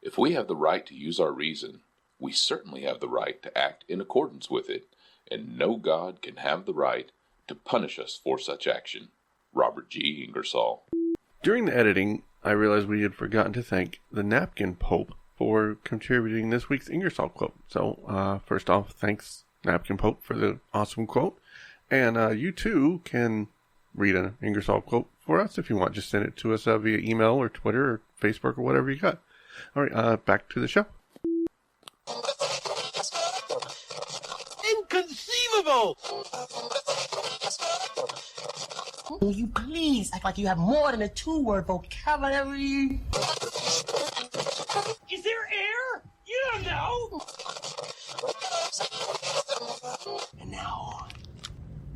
If we have the right to use our reason, we certainly have the right to act in accordance with it, and no God can have the right to punish us for such action. Robert G. Ingersoll. During the editing, I realized we had forgotten to thank the Napkin Pope for contributing this week's Ingersoll Quote. So, first off, thanks, Napkin Pope, for the awesome quote. And you too can read an Ingersoll Quote for us if you want. Just send it to us via email or Twitter or Facebook or whatever you got. All right, back to the show. Inconceivable! Will you please act like you have more than a two-word vocabulary? Is there air? You don't know! And now,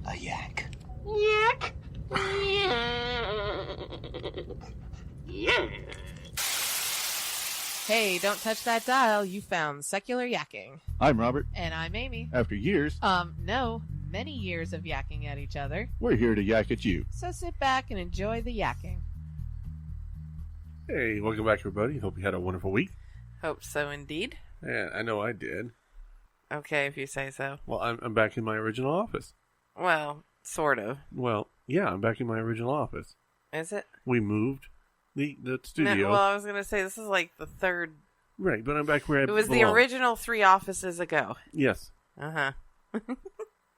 a yak. Yak? Yeah. Hey, don't touch that dial. You found Secular Yakking. I'm Robert. And I'm Amy. After years, No, many years of yakking at each other. we're here to yak at you. So sit back and enjoy the yakking. Hey, welcome back, everybody. Hope you had a wonderful week. Hope so indeed. Yeah, I know I did. Okay, if you say so. Well, I'm back in my original office. Well, sort of. Well, yeah, I'm back in my original office. Is it? We moved the studio. No, well, I was going to say, this is like the third. Right, but I'm back where I It was the belong. original 3 offices ago. Yes. Uh-huh.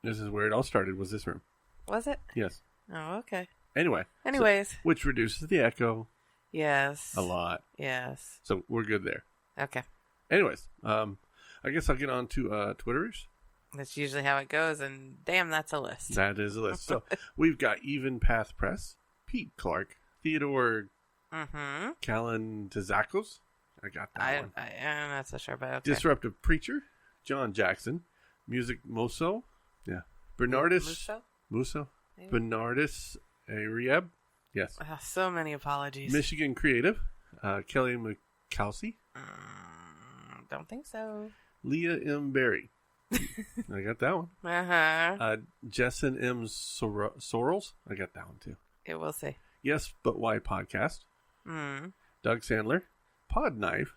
This is where it all started, was this room. Was it? Yes. Oh, okay. Anyway. Anyways. Which reduces the echo Yes. a lot. Yes. So we're good there. Okay. Anyways, I guess I'll get on to Twitterers. That's usually how it goes, and damn, that's a list. That is a list. So we've got Even Path Press, Pete Clark, Theodore Callan Tazakos. I got that one. I'm not so sure, but okay. Disruptive Preacher, John Jackson, Music Moso, yeah, Bernardus Musso, Maybe? Bernardus Ariab, yes. So many apologies. Michigan Creative, Kelly McCalsey, Don't think so. Leah M. Berry. I got that one. Uh-huh. Jessen M. Sorrells. I got that one too. It will see. Yes, But Why Podcast. Doug Sandler. Podknife.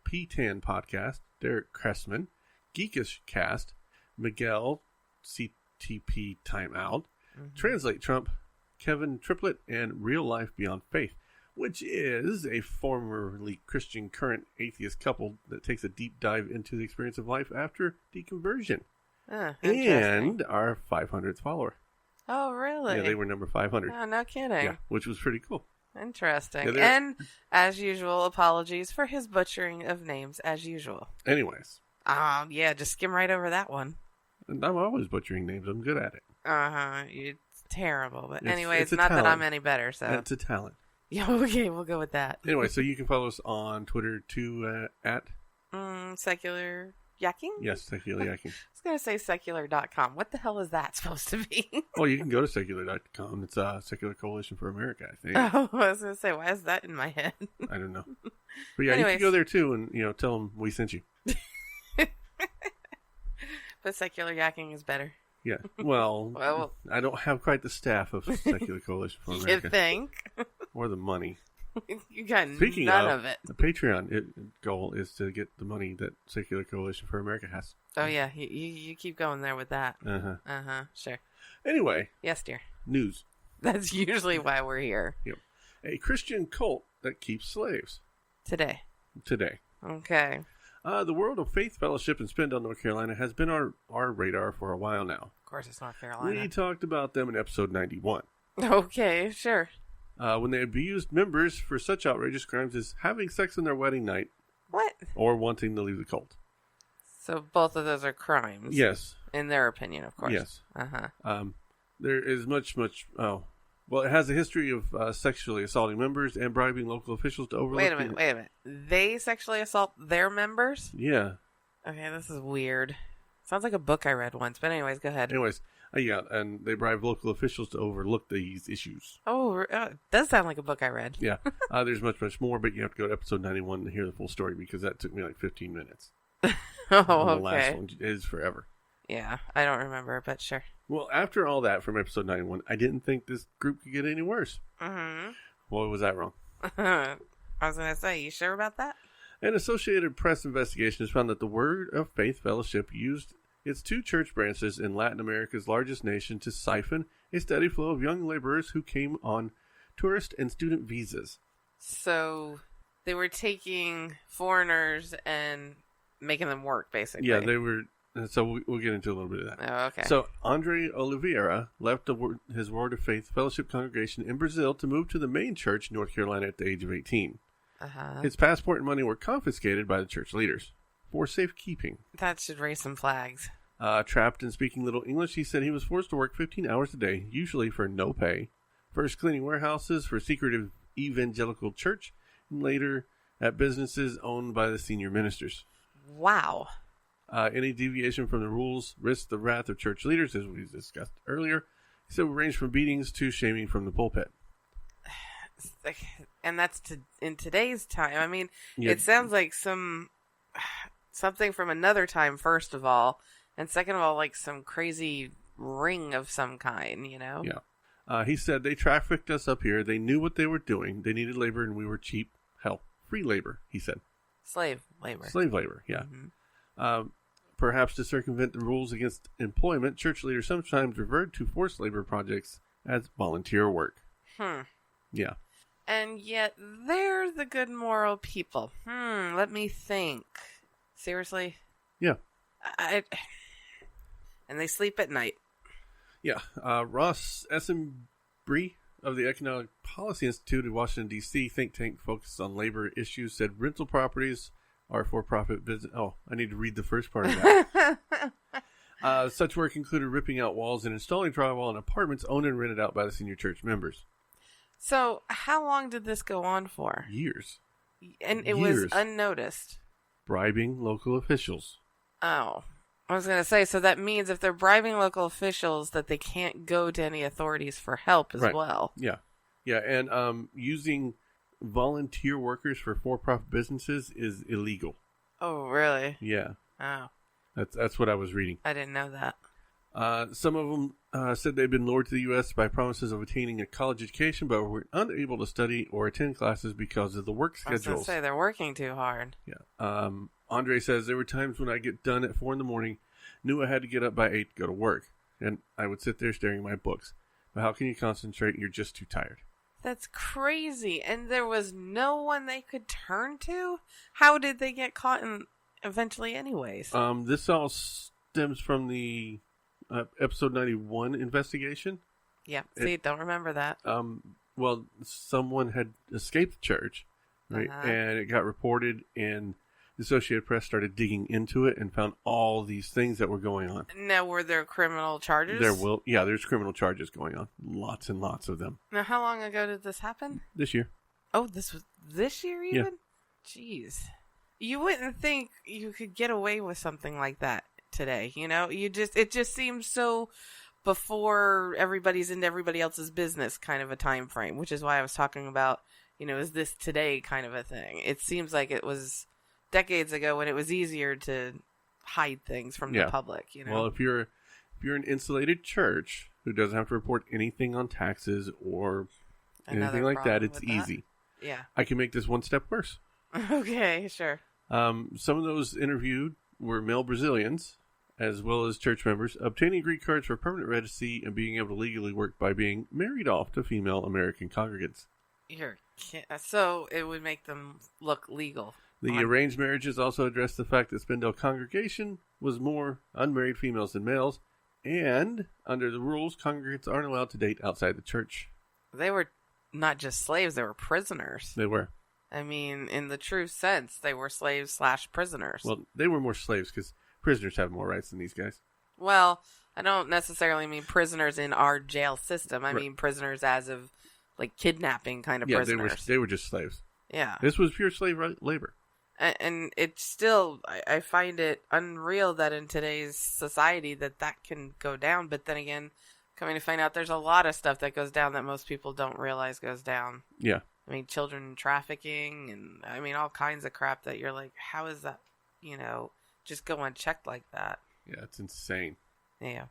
P10 Podcast. Derek Cressman. Geekish Cast. Miguel CTP Timeout. Translate Trump. Kevin Triplett. And Real Life Beyond Faith, which is a formerly Christian, current atheist couple that takes a deep dive into the experience of life after deconversion. And our 500th follower. Oh, really? Yeah, they were number 500. Oh, no kidding. Yeah, which was pretty cool. Interesting. Yeah, and, as usual, apologies for his butchering of names, as usual. Anyways. Yeah, just skim right over that one. And I'm always butchering names. I'm good at it. Uh-huh. It's terrible. But anyway, it's it's not that I'm any better, so. It's a talent. Yeah, okay, we'll go with that. Anyway, so you can follow us on Twitter too at... Secular Yakking? Yes, secularyakking. I was going to say secular.com. What the hell is that supposed to be? Well, you can go to secular.com. It's Secular Coalition for America, I think. Oh, I was going to say, why is that in my head? I don't know. But yeah, Anyways. you can go there too and, tell them we sent you. But Secular Yakking is better. Yeah. Well, Well, I don't have quite the staff of Secular Coalition for America. you think? Or the money. You got Speaking none of it. The Patreon goal is to get the money that Secular Coalition for America has. Oh, yeah. You keep going there with that. Uh-huh. Sure. Anyway. Yes, dear. News. That's usually why we're here. Yep. A Christian cult that keeps slaves. Today. Okay. The World of Faith Fellowship in Spindale, North Carolina has been our radar for a while now. Of course it's North Carolina. We talked about them in episode 91. Okay, sure. When they abused members for such outrageous crimes as having sex on their wedding night. What? Or wanting to leave the cult. So both of those are crimes. Yes. In their opinion, of course. Yes. Uh-huh. There is much, well, it has a history of sexually assaulting members and bribing local officials to overlook... Wait a minute. They sexually assault their members? Yeah. Okay, this is weird. Sounds like a book I read once, but anyways, go ahead. Anyways, yeah, and they bribe local officials to overlook these issues. Oh, it does sound like a book I read. Yeah. There's much more, but you have to go to episode 91 to hear the full story because that took me like 15 minutes. Oh, and okay. The last one is forever. Yeah, I don't remember, but sure. Well, after all that from episode 91, I didn't think this group could get any worse. Mm-hmm. Well, was that wrong? I was going to say, you sure about that? An Associated Press investigation has found that the Word of Faith Fellowship used its 2 church branches in Latin America's largest nation to siphon a steady flow of young laborers who came on tourist and student visas. So they were taking foreigners and making them work, basically. Yeah, they were. So we'll get into a little bit of that. Oh, okay. So Andre Oliveira left his Word of Faith Fellowship congregation in Brazil to move to the main church in North Carolina at the age of 18. His passport and money were confiscated by the church leaders for safekeeping. That should raise some flags. Trapped and speaking little English, he said he was forced to work 15 hours a day, usually for no pay. First cleaning warehouses for secretive evangelical church, and later at businesses owned by the senior ministers. Wow. Any deviation from the rules risked the wrath of church leaders, as we discussed earlier. He said it ranged from beatings to shaming from the pulpit. And that's in today's time. I mean, Yeah. It sounds like something from another time, first of all. And second of all, like some crazy ring of some kind, you know? Yeah. He said they trafficked us up here. They knew what they were doing. They needed labor and we were cheap. Hell, free labor, he said. Slave labor. Slave labor, yeah. Mm-hmm. Perhaps to circumvent the rules against employment, church leaders sometimes referred to forced labor projects as volunteer work. Yeah. And yet they're the good moral people. Let me think. Seriously? Yeah. And they sleep at night. Yeah. Ross Essenbrie of the Economic Policy Institute in Washington, D.C., think tank focused on labor issues, said rental properties are for-profit business. Oh, I need to read the first part of that. Such work included ripping out walls and installing drywall in apartments owned and rented out by the senior church members. So, how long did this go on for? Years. And it was unnoticed. Bribing local officials. Oh. I was going to say, so that means if they're bribing local officials that they can't go to any authorities for help as well. Yeah. Yeah, and using volunteer workers for-profit businesses is illegal. Oh, really? Yeah. Oh. That's what I was reading. I didn't know that. Some of them said they'd been lured to the U.S. by promises of attaining a college education, but were unable to study or attend classes because of the work schedules. I was going to say, they're working too hard. Yeah. Andre says, there were times when I get done at 4 a.m, knew I had to get up by 8 to go to work, and I would sit there staring at my books. But how can you concentrate? You're just too tired. That's crazy. And there was no one they could turn to? How did they get caught eventually anyways? This all stems from the episode 91 investigation. Yeah, don't remember that. Well, someone had escaped the church, right? And it got reported, and the Associated Press started digging into it and found all these things that were going on. Now, were there criminal charges? There's criminal charges going on. Lots and lots of them. Now, how long ago did this happen? This year. Oh, this was this year even? Yeah. Jeez. You wouldn't think you could get away with something like that today, you know? It just seems so before everybody's into everybody else's business kind of a time frame, which is why I was talking about, is this today kind of a thing? It seems like it was decades ago when it was easier to hide things from the public, Well, if you're an insulated church who doesn't have to report anything on taxes or anything like that, it's easy. Yeah. I can make this one step worse. Okay, sure. Some of those interviewed were male Brazilians, as well as church members, obtaining Greek cards for permanent residency and being able to legally work by being married off to female American congregants. So it would make them look legal. The arranged marriages also addressed the fact that Spindale congregation was more unmarried females than males, and under the rules, congregants aren't allowed to date outside the church. They were not just slaves, they were prisoners. They were. I mean, in the true sense, they were slaves/prisoners. Well, they were more slaves because prisoners have more rights than these guys. Well, I don't necessarily mean prisoners in our jail system. I mean prisoners as of, like, kidnapping kind of prisoners. Yeah, they were just slaves. Yeah. This was pure slave labor. And it's still, I find it unreal that in today's society that can go down. But then again, coming to find out there's a lot of stuff that goes down that most people don't realize goes down. Yeah. I mean, children trafficking and, I mean, all kinds of crap that you're like, how is that, just go unchecked like that? Yeah, it's insane. Yeah.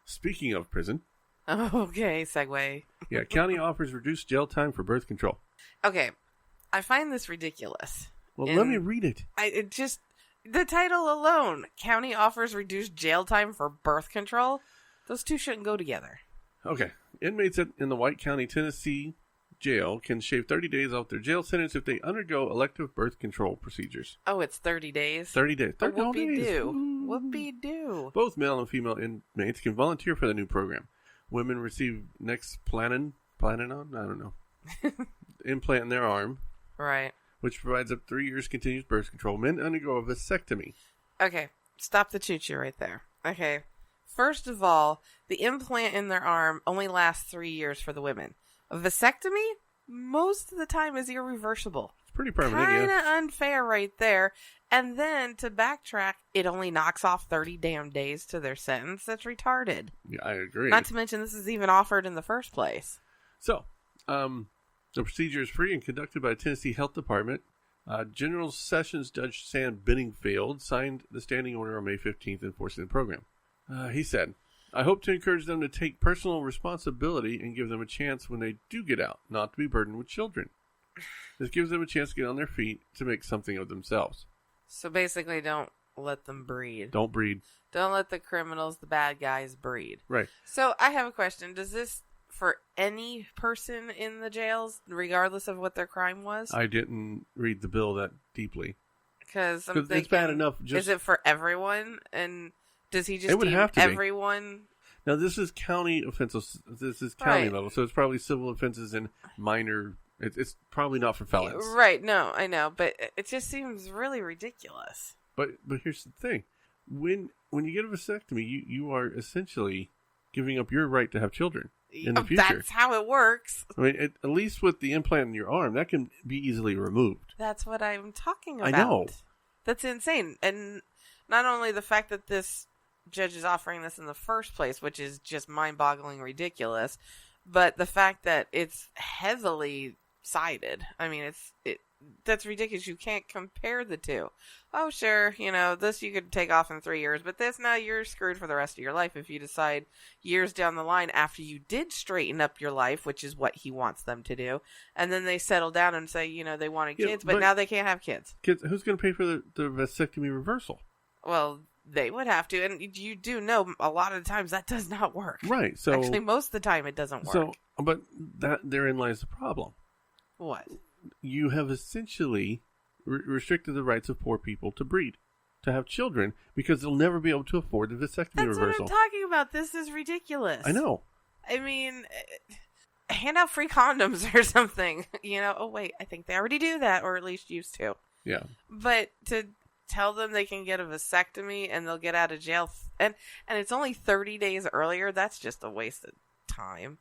Speaking of prison. Okay, segue. County offers reduced jail time for birth control. Okay, I find this ridiculous. Well, let me read it. The title alone, County Offers Reduced Jail Time for Birth Control. Those two shouldn't go together. Okay. Inmates in the White County, Tennessee jail can shave 30 days off their jail sentence if they undergo elective birth control procedures. Oh, it's 30 days? 30 days. 30 Whoopie-doo. Whoopie-doo. Both male and female inmates can volunteer for the new program. Women receive Nexplanon? I don't know. Implant in their arm. Right. Which provides up 3 years continuous birth control. Men undergo a vasectomy. Okay. Stop the choo-choo right there. Okay. First of all, the implant in their arm only lasts 3 years for the women. A vasectomy, most of the time, is irreversible. It's pretty permanent, Kind of unfair right there. And then, to backtrack, it only knocks off 30 damn days to their sentence. That's retarded. Yeah, I agree. Not to mention, this is even offered in the first place. So, the procedure is free and conducted by the Tennessee Health Department. General Sessions Judge Sam Benningfield signed the standing order on May 15th enforcing the program. He said, I hope to encourage them to take personal responsibility and give them a chance when they do get out, not to be burdened with children. This gives them a chance to get on their feet to make something of themselves. So basically, don't let them breed. Don't breed. Don't let the criminals, the bad guys, breed. Right. So I have a question. Does this for any person in the jails, regardless of what their crime was? I didn't read the bill that deeply. Because I'm thinking, it's bad enough. Is it for everyone? And does he just it would deem have to everyone? Now, this is county offenses. This is county level, so it's probably civil offenses and minor. It's probably not for felons. Right, no, I know, but it just seems really ridiculous. But here's the thing. When you get a vasectomy, you are essentially giving up your right to have children in the future. That's how it works. I mean, at least with the implant in your arm, that can be easily removed. That's what I'm talking about. I know. That's insane. And not only the fact that this judge is offering this in the first place, which is just mind-boggling ridiculous, but the fact that it's heavily cited. I mean, that's ridiculous. You can't compare the two. Oh, sure, this you could take off in 3 years, but this, now you're screwed for the rest of your life if you decide years down the line after you did straighten up your life, which is what he wants them to do, and then they settle down and say, they wanted kids, but now they can't have kids. Who's going to pay for the vasectomy reversal? Well, they would have to, and you do know a lot of the times that does not work. Right. So actually, most of the time it doesn't work. But therein lies the problem. What? You have essentially restricted the rights of poor people to breed, to have children, because they'll never be able to afford the vasectomy reversal. That's what I'm talking about. This is ridiculous. I know. I mean, hand out free condoms or something. Oh wait, I think they already do that, or at least used to. Yeah. But to tell them they can get a vasectomy and they'll get out of jail, and it's only 30 days earlier, that's just a waste of time.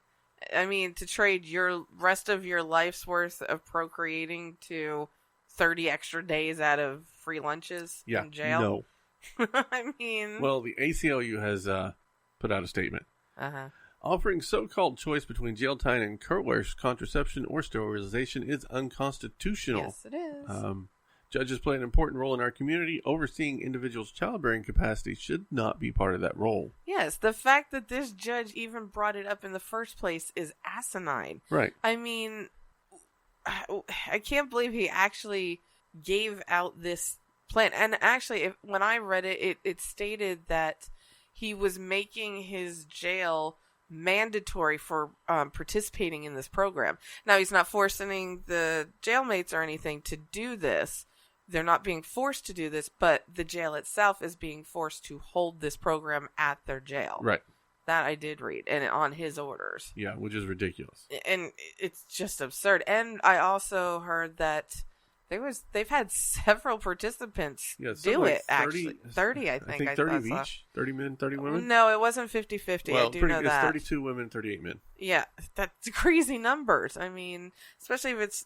I mean, to trade your rest of your life's worth of procreating to 30 extra days out of free lunches in jail? No. I mean... Well, the ACLU has put out a statement. Offering so-called choice between jail time and coerced contraception or sterilization is unconstitutional. Yes, it is. Judges play an important role in our community. Overseeing individuals' childbearing capacity should not be part of that role. Yes, the fact that this judge even brought it up in the first place is asinine. Right. I mean, I can't believe he actually gave out this plan. And actually, when I read it, it stated that he was making his jail mandatory for participating in this program. Now, he's not forcing the jailmates or anything to do this. They're not being forced to do this, but the jail itself is being forced to hold this program at their jail. Right. That I did read, and on his orders. Yeah, which is ridiculous. And it's just absurd. And I also heard that they've had several participants do like it, 30, actually. 30, I think. I think 30 of each? 30 men, 30 women? No, it wasn't 50-50. Well, I do know that. It's 32 women, 38 men. Yeah, that's crazy numbers. I mean, especially if it's,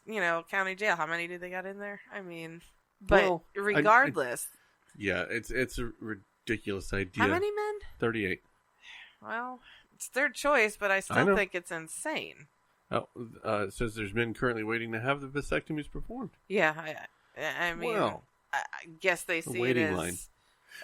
county jail. How many do they got in there? I mean, but regardless. It's a ridiculous idea. How many men? 38. Well, it's their choice, but I still think it's insane. Oh, it says there's men currently waiting to have the vasectomies performed. Yeah, I mean, I guess they see it as line.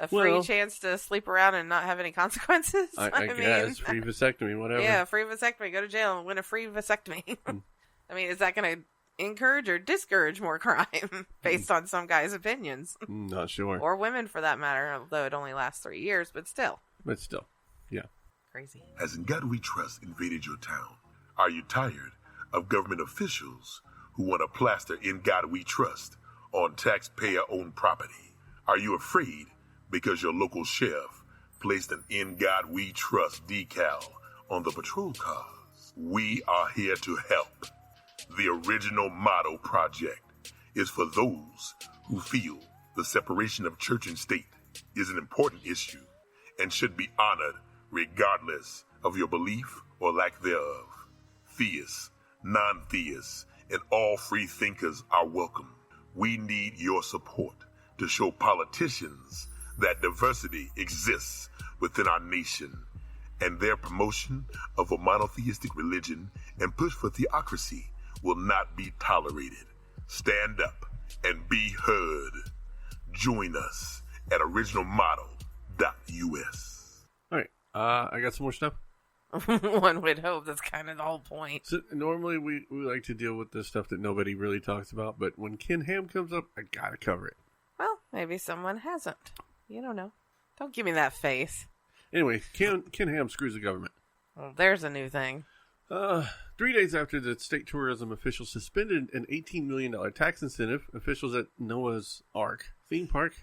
a free chance to sleep around and not have any consequences. I guess, free vasectomy, whatever. Yeah, free vasectomy. Go to jail and win a free vasectomy. I mean, is that going to encourage or discourage more crime based on some guy's opinions. Not sure. Or women, for that matter, although it only lasts 3 years, but still. Yeah. Crazy. Has In God We Trust invaded your town? Are you tired of government officials who want to plaster In God We Trust on taxpayer-owned property? Are you afraid because your local sheriff placed an In God We Trust decal on the patrol cars? We are here to help. The original motto project is for those who feel the separation of church and state is an important issue and should be honored regardless of your belief or lack thereof. Theists, non-theists, and all free thinkers are welcome. We need your support to show politicians that diversity exists within our nation, and their promotion of a monotheistic religion and push for theocracy will not be tolerated. Stand up and be heard. Join us at originalmotto.us. All right. I got some more stuff. One would hope. That's kind of the whole point. So normally we like to deal with the stuff that nobody really talks about, but when Ken Ham comes up, I gotta cover it. Well, maybe someone hasn't. You don't know. Don't give me that face. Anyway, Ken Ham screws the government. Well, there's a new thing. 3 days after the state tourism officials suspended an $18 million tax incentive, officials at Noah's Ark theme park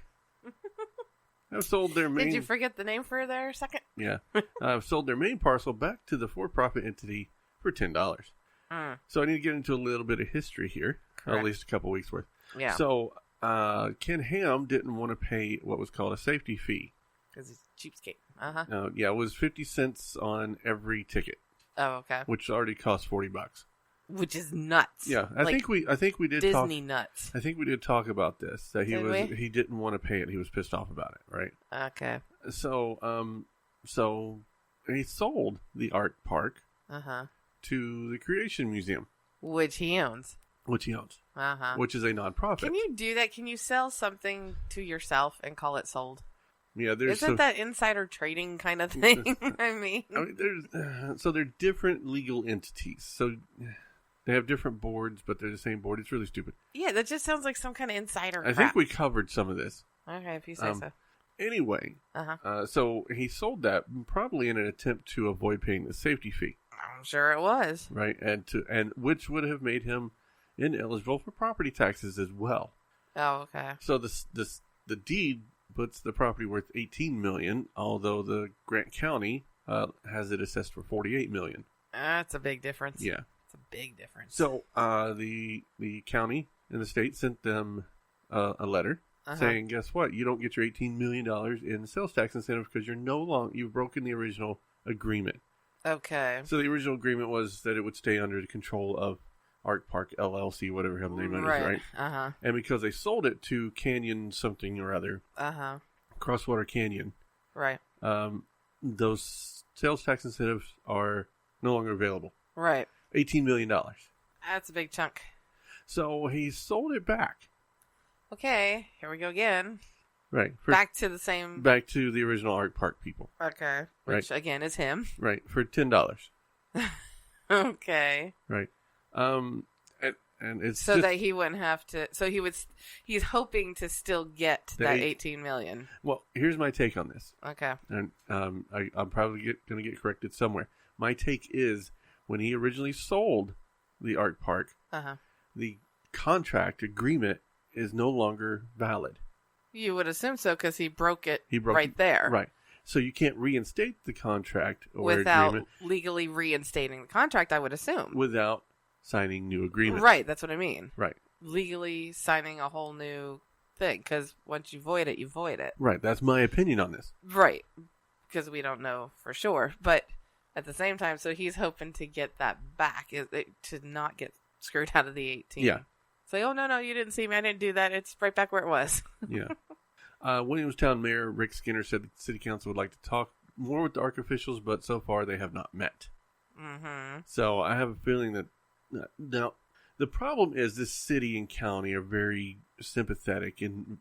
have sold their main... Did you forget the name for there a second? Yeah. Sold their main parcel back to the for-profit entity for $10. So I need to get into a little bit of history here, or at least a couple weeks worth. Yeah. So Ken Ham didn't want to pay what was called a safety fee. Because he's a cheapskate. Yeah, it was 50 cents on every ticket. Oh, okay. Which already cost $40. Which is nuts. Yeah, I think we did Disney nuts. I think we did talk about this, that he didn't want to pay it. He was pissed off about it, right? Okay. So he sold the Ark Park to the Creation Museum, which he owns. Which is a nonprofit. Can you do that? Can you sell something to yourself and call it sold? Yeah, isn't that insider trading kind of thing? I mean they're different legal entities. So they have different boards, but they're the same board. It's really stupid. Yeah, that just sounds like some kind of insider crap. I think we covered some of this. Okay, if you say so. Anyway, so he sold that probably in an attempt to avoid paying the safety fee. I'm sure it was. Right, and which would have made him ineligible for property taxes as well. Oh, okay. So the deed puts the property worth $18 million, although the Grant County has it assessed for $48 million. That's a big difference. Yeah, it's a big difference. So the county and the state sent them a letter saying, "Guess what? You don't get your $18 million in sales tax incentive because you've broken the original agreement." Okay. So the original agreement was that it would stay under the control of Ark Park LLC, whatever the name is, right? And because they sold it to Canyon something or other, Crosswater Canyon, right? Those sales tax incentives are no longer available. Right. $18 million. That's a big chunk. So he sold it back. Okay, here we go again. Right. Back to the original Ark Park people. Okay. Which again is him. Right. For $10. Okay. Right. And it's so that he wouldn't have to. So he's hoping to still get that $18 million. Well, here's my take on this. Okay. And I'm probably going to get corrected somewhere. My take is when he originally sold the Ark Park, the contract agreement is no longer valid. You would assume so because he broke it right there. Right. So you can't reinstate the contract or without agreement. Legally reinstating the contract, I would assume. Without signing new agreement. Right, that's what I mean. Right. Legally signing a whole new thing, because once you void it, you void it. Right, that's my opinion on this. Right, because we don't know for sure. But at the same time, so he's hoping to get that back, to not get screwed out of the 18. Yeah. Say, oh, no, you didn't see me, I didn't do that, it's right back where it was. Yeah. Williamstown Mayor Rick Skinner said the city council would like to talk more with the Ark officials, but so far they have not met. Mm-hmm. So I have a feeling that now the problem is this city and county are very sympathetic and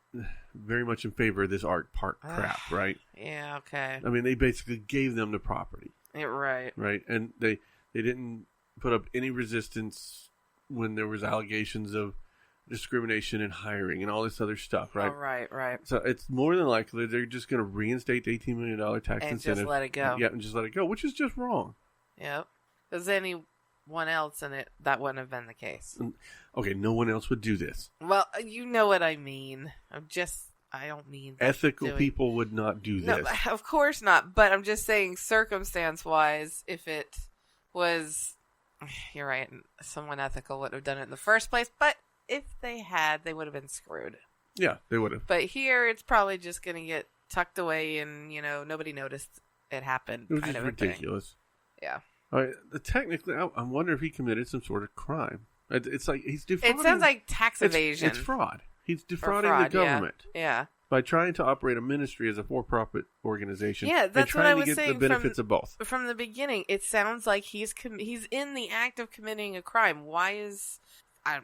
very much in favor of this Ark Park crap, right? Yeah, okay. I mean, they basically gave them the property. Right. Right, and they didn't put up any resistance when there was allegations of discrimination in hiring and all this other stuff, right? Oh, right. So it's more than likely they're just going to reinstate the $18 million tax And incentive. just let it go. Yeah, and just let it go, which is just wrong. Yep. Because anyone else in it, that wouldn't have been the case. Okay, no one else would do this. Well, you know what I mean. I don't mean that Ethical people would not do No, this. of course not. But I'm just saying, circumstance-wise, if it was, you're right, someone ethical would have done it in the first place. But if they had, they would have been screwed. Yeah, they would have. But here, it's probably just going to get tucked away, and nobody noticed it happened. It was kind just of a ridiculous. Thing. Yeah. All right, technically, I wonder if he committed some sort of crime. It's like he's defrauding. It sounds like tax evasion. It's fraud. He's defrauding fraud, the government. Yeah. By trying to operate a ministry as a for-profit organization. Yeah, that's what I was and trying to get saying. the benefits of both. From the beginning, it sounds like he's in the act of committing a crime. Why is I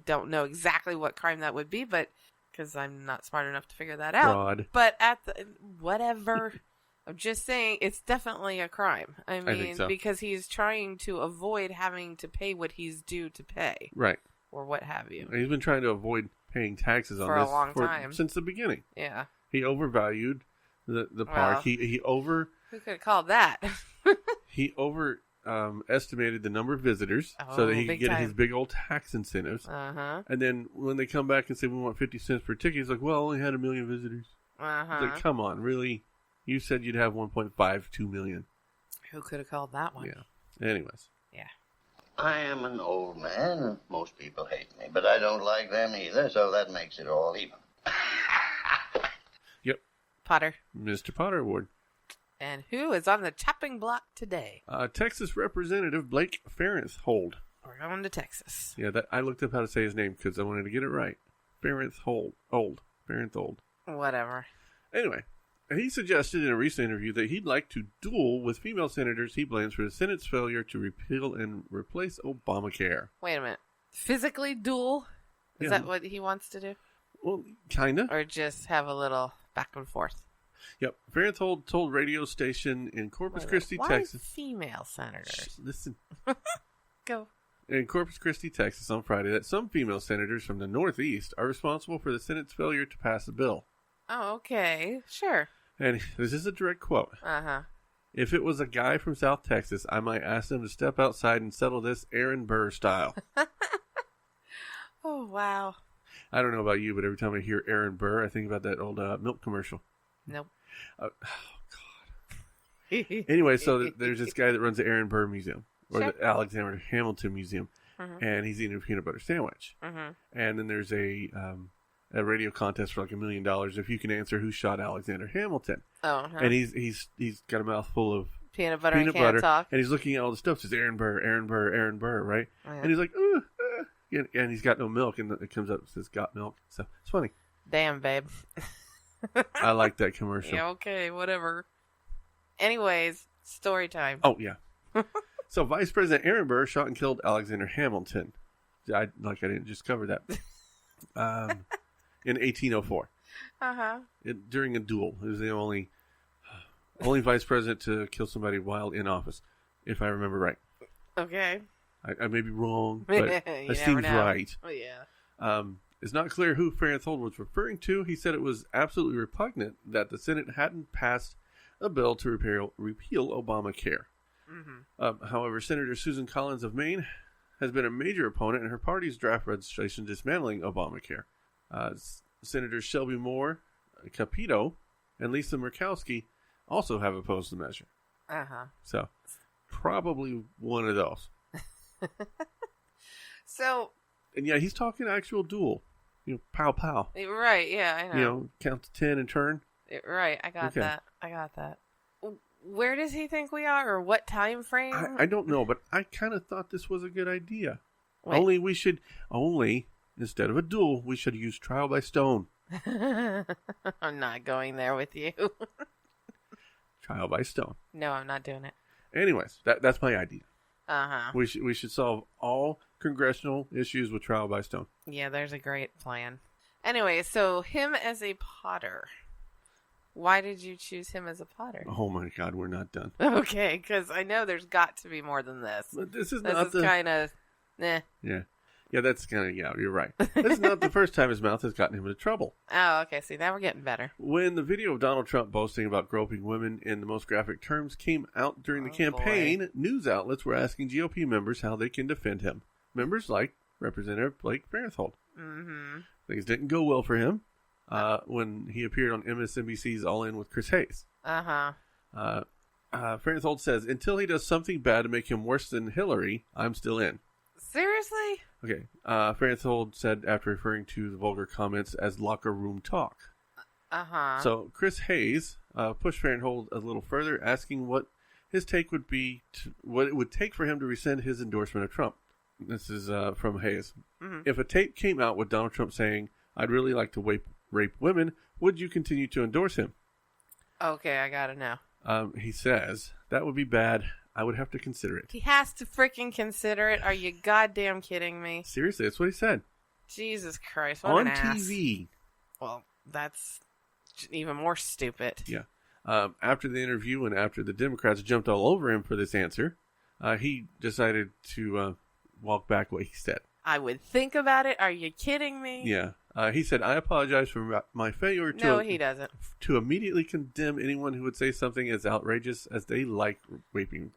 don't know exactly what crime that would be, but because I'm not smart enough to figure that out. Fraud. But whatever. I'm just saying it's definitely a crime. I think so. Because he's trying to avoid having to pay what he's due to pay. Right. Or what have you. He's been trying to avoid paying taxes on For this a long time. since the beginning. Yeah. He overvalued the park. Well, Who could have called that? He estimated the number of visitors so that he could get his big old tax incentives. Uh-huh. And then when they come back and say we want 50 cents per ticket, he's like, well, I only had 1 million visitors. Uh-huh. Like, come on, really? You said you'd have 1.52 million. Who could have called that one? Yeah. Anyways. Yeah. I am an old man, and most people hate me, but I don't like them either, so that makes it all even. Yep. Potter. Mr. Potter Award. And who is on the chopping block today? Texas Representative Blake Farenthold. We're going to Texas. Yeah, I looked up how to say his name because I wanted to get it right. Farenthold. Whatever. Anyway, he suggested in a recent interview that he'd like to duel with female senators he blames for the Senate's failure to repeal and replace Obamacare. Wait a minute. Physically duel? Is that what he wants to do? Well, kind of. Or just have a little back and forth? Yep. Farenthold told radio station in Corpus Christi, Texas. Why female senators? Listen. Go. In Corpus Christi, Texas on Friday that some female senators from the Northeast are responsible for the Senate's failure to pass a bill. Oh, okay. Sure. And this is a direct quote. Uh-huh. If it was a guy from South Texas, I might ask them to step outside and settle this Aaron Burr style. Oh, wow. I don't know about you, but every time I hear Aaron Burr, I think about that old milk commercial. Nope. Oh, God. Anyway, so there's this guy that runs the Aaron Burr Museum, or the Alexander Hamilton Museum, and he's eating a peanut butter sandwich. And then there's a radio contest for like $1 million if you can answer who shot Alexander Hamilton. Oh, and he's got a mouthful of peanut butter and can't talk. And he's looking at all the stuff. It says Aaron Burr, right? And he's like, and he's got no milk, and it comes up and says got milk. So it's funny. Damn, babe. I like that commercial. Yeah, okay, whatever. Anyways, story time. Oh, yeah. So Vice President Aaron Burr shot and killed Alexander Hamilton. I didn't just cover that. In 1804. Uh-huh. During a duel. He was the only vice president to kill somebody while in office, if I remember right. Okay. I may be wrong, but that seems right. Oh, yeah. It's not clear who Farenthold was referring to. He said it was absolutely repugnant that the Senate hadn't passed a bill to repeal Obamacare. However, Senator Susan Collins of Maine has been a major opponent in her party's draft legislation dismantling Obamacare. Senators Shelby Moore, Capito, and Lisa Murkowski also have opposed the measure. Uh-huh. So, probably one of those. So... And yeah, he's talking actual duel. Pow, pow. Right, yeah, I know. Count to 10 and turn. Right, I got that. Where does he think we are, or what time frame? I don't know, but I kind of thought this was a good idea. Wait. Only, instead of a duel, we should use trial by stone. I'm not going there with you. Trial by stone. No, I'm not doing it. Anyways, that's my idea. Uh-huh. We should solve all congressional issues with trial by stone. Yeah, there's a great plan. Anyway, so him as a potter. Why did you choose him as a potter? Oh my God, we're not done. Okay, because I know there's got to be more than this. But this is kind of... Nah. Yeah, that's kind of, you're right. This is not the first time his mouth has gotten him into trouble. Oh, okay. See, now we're getting better. When the video of Donald Trump boasting about groping women in the most graphic terms came out during the campaign, news outlets were asking GOP members how they can defend him. Members like Representative Blake Farenthold. Mm-hmm. Things didn't go well for him when he appeared on MSNBC's All In with Chris Hayes. Farenthold says, until he does something bad to make him worse than Hillary, I'm still in. Seriously? Okay. Farenthold said after referring to the vulgar comments as locker room talk. So Chris Hayes pushed Farenthold a little further, asking what his take would be, what it would take for him to rescind his endorsement of Trump. This is from Hayes. Mm-hmm. If a tape came out with Donald Trump saying, I'd really like to rape women, would you continue to endorse him? Okay, I gotta know. He says, that would be bad. I would have to consider it. He has to freaking consider it? Are you goddamn kidding me? Seriously, that's what he said. Jesus Christ, what on an ass. TV. Well, that's even more stupid. Yeah. After the interview and after the Democrats jumped all over him for this answer, he decided to walk back what he said. I would think about it. Are you kidding me? Yeah. He said, I apologize for my failure No, he doesn't. To immediately condemn anyone who would say something as outrageous as they like raping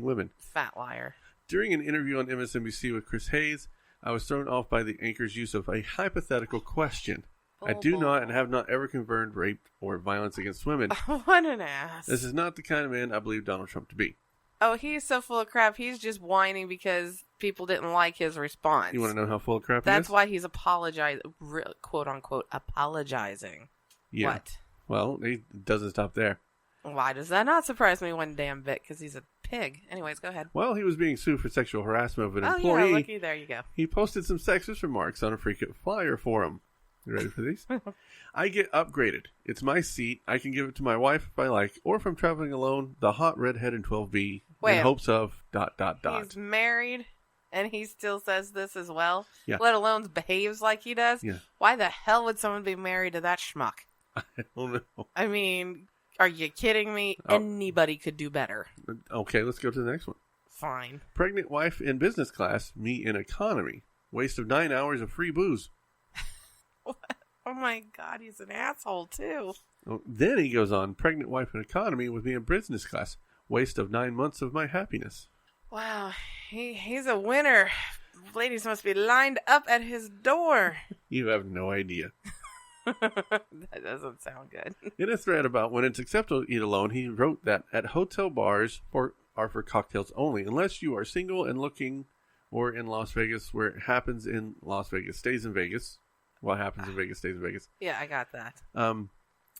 women. Fat liar. During an interview on MSNBC with Chris Hayes, I was thrown off by the anchor's use of a hypothetical question. I do not and have not ever confirmed rape or violence against women. What an ass. This is not the kind of man I believe Donald Trump to be. Oh, he's so full of crap. He's just whining because people didn't like his response. You want to know how full of crap That's he is? why he's quote unquote, apologizing. Yeah. What? Well, he doesn't stop there. Why does that not surprise me one damn bit? Because he's a pig. Anyways, go ahead. Well, he was being sued for sexual harassment of an employee. Oh, yeah, looky, there you go. He posted some sexist remarks on a frequent flyer forum. You ready for these? I get upgraded. It's my seat. I can give it to my wife if I like, or if I'm traveling alone, the hot redhead in 12B, in hopes of ... He's married, and he still says this as well? Yeah. Let alone behaves like he does? Yeah. Why the hell would someone be married to that schmuck? I don't know. I mean, are you kidding me? Oh. Anybody could do better. Okay, let's go to the next one. Fine. Pregnant wife in business class, me in economy. Waste of 9 hours of free booze. What? Oh my God, he's an asshole too. Oh, then he goes on, pregnant wife in economy with me in business class. Waste of 9 months of my happiness. Wow, he's a winner. Ladies must be lined up at his door. You have no idea. That doesn't sound good. In a thread about when it's acceptable to eat alone, he wrote that at hotel bars are for cocktails only, unless you are single and looking, or in Las Vegas, where it happens in Las Vegas, stays in Vegas. What happens in Vegas stays in Vegas. Yeah, I got that.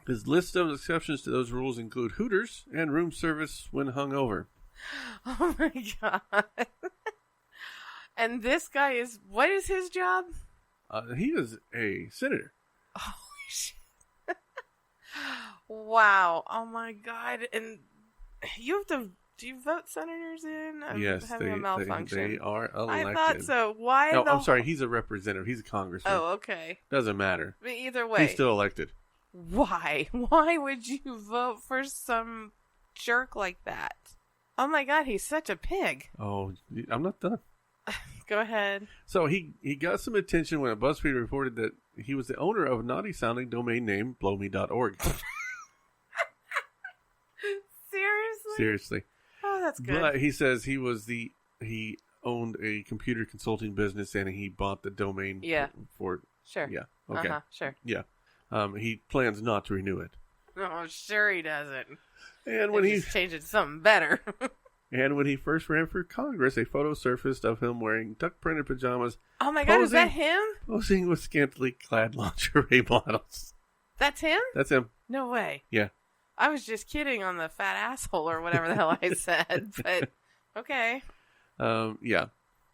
His list of exceptions to those rules include Hooters and room service when hungover. Oh my God. And this guy is, what is his job? He is a senator. Holy shit. Wow. Oh my God. And you have to, do you vote senators in? Yes, having a malfunction. they are elected. I thought so. Why? No, I'm sorry. He's a representative. He's a congressman. Oh, okay. Doesn't matter. But either way. He's still elected. Why? Why would you vote for some jerk like that? Oh my God, he's such a pig. Oh, I'm not done. Go ahead. So he got some attention when BuzzFeed reported that he was the owner of a naughty-sounding domain name, blowme.org. Seriously? Seriously. Oh, that's good. But he says he owned a computer consulting business and he bought the domain for Sure. Yeah. Okay. Sure. Yeah. He plans not to renew it. Oh, sure he doesn't. And when he's changing something better. And when he first ran for Congress, a photo surfaced of him wearing duck-printed pajamas. Oh my God, is that him? Posing with scantily clad lingerie models. That's him? That's him. No way. Yeah. I was just kidding on the fat asshole or whatever the hell I said, but okay. Yeah.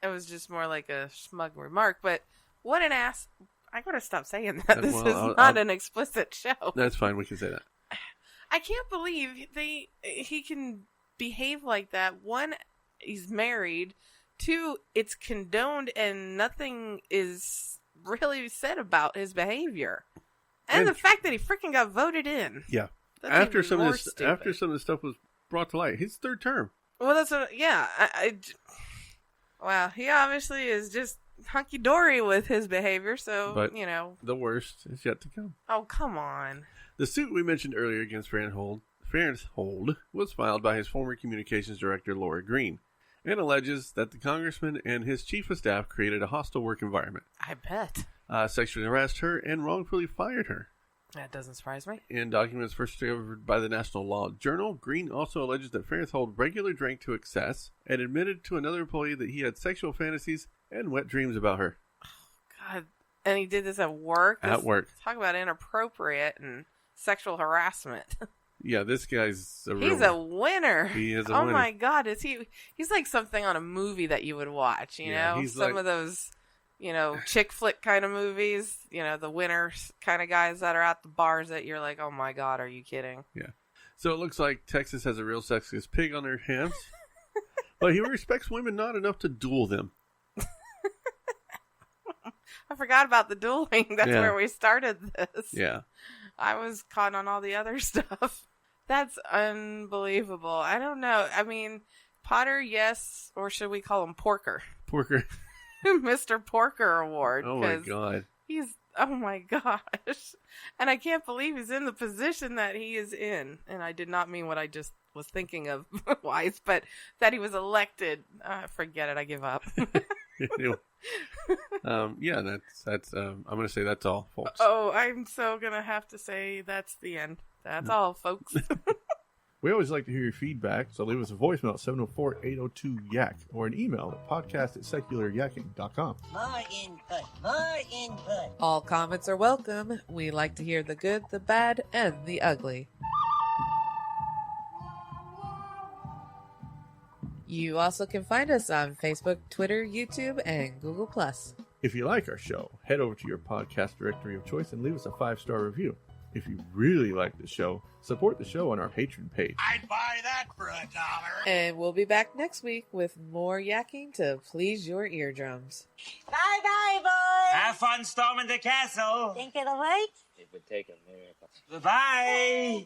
It was just more like a smug remark, but what an ass. I gotta stop saying that. This is not an explicit show. That's fine. We can say that. I can't believe he can behave like that. One, he's married. Two, it's condoned and nothing is really said about his behavior. And the fact that he freaking got voted in. Yeah. That's after some of the stuff was brought to light, his third term. Well, that's Well, he obviously is just hunky-dory with his behavior, so, But you know. the worst is yet to come. Oh, come on. The suit we mentioned earlier against Farnshold was filed by his former communications director, Laura Green, and alleges that the congressman and his chief of staff created a hostile work environment. I bet. Sexually harassed her and wrongfully fired her. That dodoesn't surprise me. In documents first discovered by the National Law Journal, Green also alleges that Farnshold regularly drank to excess and admitted to another employee that he had sexual fantasies and wet dreams about her. God. And he did this at work? At work. Talk about inappropriate and sexual harassment. Yeah, this guy's He's a winner. He is a oh winner. My God, is he? He's like something on a movie that you would watch. You know, he's some like, of those, you know, chick flick kind of movies. You know, the winner kind of guys that are at the bars that you're like, oh my God, are you kidding? Yeah. So it looks like Texas has a real sexist pig on their hands, but he respects women not enough to duel them. I forgot about the dueling. That's where we started this. Yeah. I was caught on all the other stuff. That's unbelievable. I don't know. I mean, Potter, yes, or should we call him Porker? Porker. Mr. Porker Award. Oh my God. Oh my gosh. And I can't believe he's in the position that he is in. And I did not mean what I just was thinking of wise, but that he was elected. Forget it. I give up. Yeah, that's I'm going to say that's all, folks. Oh, I'm so going to have to say that's the end. That's all, folks. We always like to hear your feedback, so leave us a voicemail at 704-802-YAKK or an email at podcast@secularyakking.com. More input. All comments are welcome. We like to hear the good, the bad, and the ugly. You also can find us on Facebook, Twitter, YouTube, and Google+. If you like our show, head over to your podcast directory of choice and leave us a 5-star review. If you really like the show, support the show on our Patreon page. I'd buy that for $1. And we'll be back next week with more yakking to please your eardrums. Bye-bye, boys. Have fun storming the castle. Think it'll work? It would take a miracle. Bye-bye.